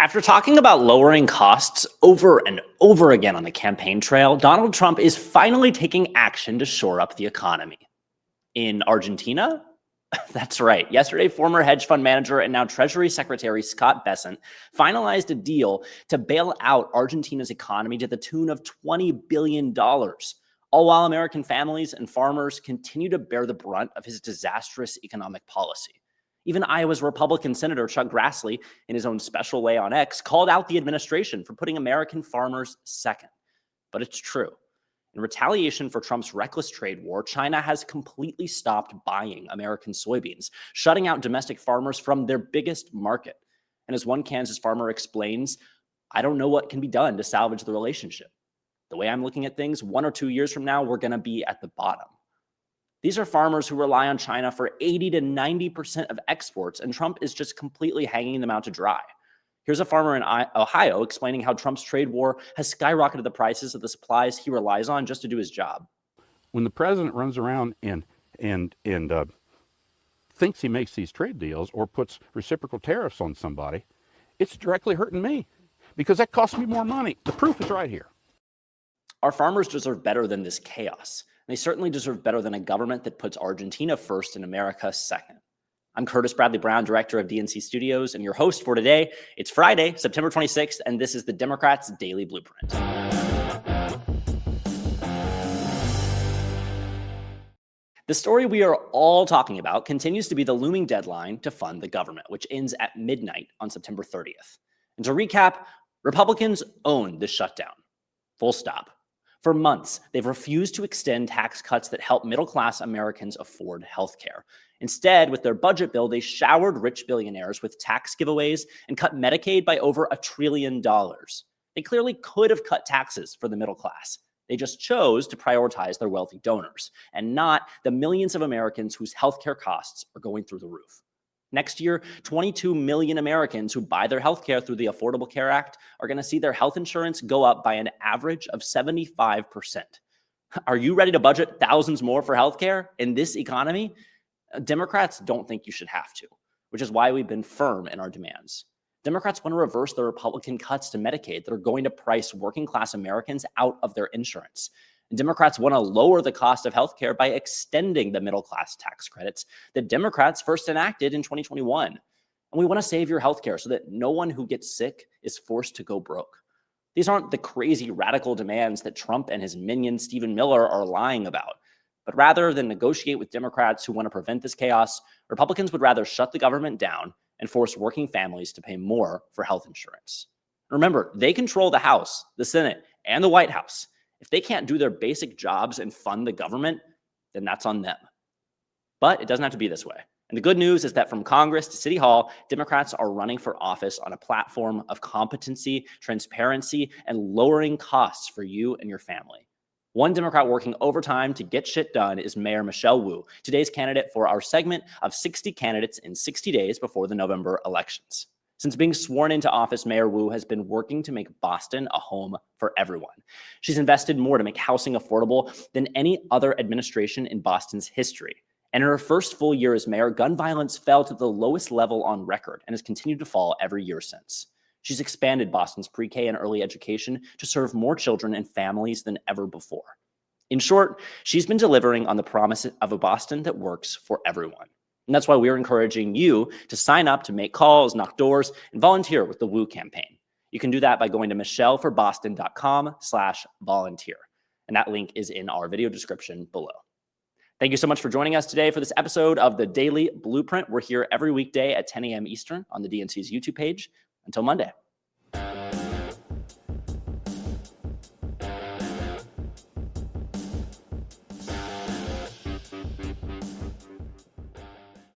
After talking about lowering costs over and over again on the campaign trail, Donald Trump is finally taking action to shore up the economy. In Argentina? That's right. Yesterday, former hedge fund manager and now Treasury Secretary Scott Bessent finalized a deal to bail out Argentina's economy to the tune of $20 billion, all while American families and farmers continue to bear the brunt of his disastrous economic policy. Even Iowa's Republican Senator Chuck Grassley, in his own special way on X, called out the administration for putting American farmers second. But it's true. In retaliation for Trump's reckless trade war, China has completely stopped buying American soybeans, shutting out domestic farmers from their biggest market. And as one Kansas farmer explains, I don't know what can be done to salvage the relationship. The way I'm looking at things, 1 or 2 years from now, we're going to be at the bottom. These are farmers who rely on China for 80 to 90% of exports, and Trump is just completely hanging them out to dry. Here's a farmer in Ohio explaining how Trump's trade war has skyrocketed the prices of the supplies he relies on just to do his job. When the president runs around and thinks he makes these trade deals or puts reciprocal tariffs on somebody, it's directly hurting me because that costs me more money. The proof is right here. Our farmers deserve better than this chaos. They certainly deserve better than a government that puts Argentina first and America second. I'm Curtis Bradley Brown, director of DNC Studios, and your host for today. It's Friday, September 26th, and this is the Democrats' Daily Blueprint. The story we are all talking about continues to be the looming deadline to fund the government, which ends at midnight on September 30th. And to recap, Republicans own this shutdown. Full stop. For months, they've refused to extend tax cuts that help middle-class Americans afford health care. Instead, with their budget bill, they showered rich billionaires with tax giveaways and cut Medicaid by over $1 trillion. They clearly could have cut taxes for the middle class. They just chose to prioritize their wealthy donors and not the millions of Americans whose healthcare costs are going through the roof. Next year, 22 million Americans who buy their health care through the Affordable Care Act are going to see their health insurance go up by an average of 75%. Are you ready to budget thousands more for health care in this economy? Democrats don't think you should have to, which is why we've been firm in our demands. Democrats want to reverse the Republican cuts to Medicaid that are going to price working class Americans out of their insurance. And Democrats want to lower the cost of healthcare by extending the middle class tax credits that Democrats first enacted in 2021. And we want to save your healthcare so that no one who gets sick is forced to go broke. These aren't the crazy radical demands that Trump and his minion Stephen Miller are lying about. But rather than negotiate with Democrats who want to prevent this chaos, Republicans would rather shut the government down and force working families to pay more for health insurance. Remember, they control the House, the Senate, and the White House. If they can't do their basic jobs and fund the government, then that's on them. But it doesn't have to be this way. And the good news is that from Congress to City Hall, Democrats are running for office on a platform of competency, transparency, and lowering costs for you and your family. One Democrat working overtime to get shit done is Mayor Michelle Wu, today's candidate for our segment of 60 candidates in 60 days before the November elections. Since being sworn into office, Mayor Wu has been working to make Boston a home for everyone. She's invested more to make housing affordable than any other administration in Boston's history. And in her first full year as mayor, gun violence fell to the lowest level on record and has continued to fall every year since. She's expanded Boston's pre-K and early education to serve more children and families than ever before. In short, she's been delivering on the promise of a Boston that works for everyone. And that's why we're encouraging you to sign up to make calls, knock doors, and volunteer with the Wu campaign. You can do that by going to michelleforboston.com/volunteer. And that link is in our video description below. Thank you so much for joining us today for this episode of the Daily Blueprint. We're here every weekday at 10 a.m. Eastern on the DNC's YouTube page. Until Monday.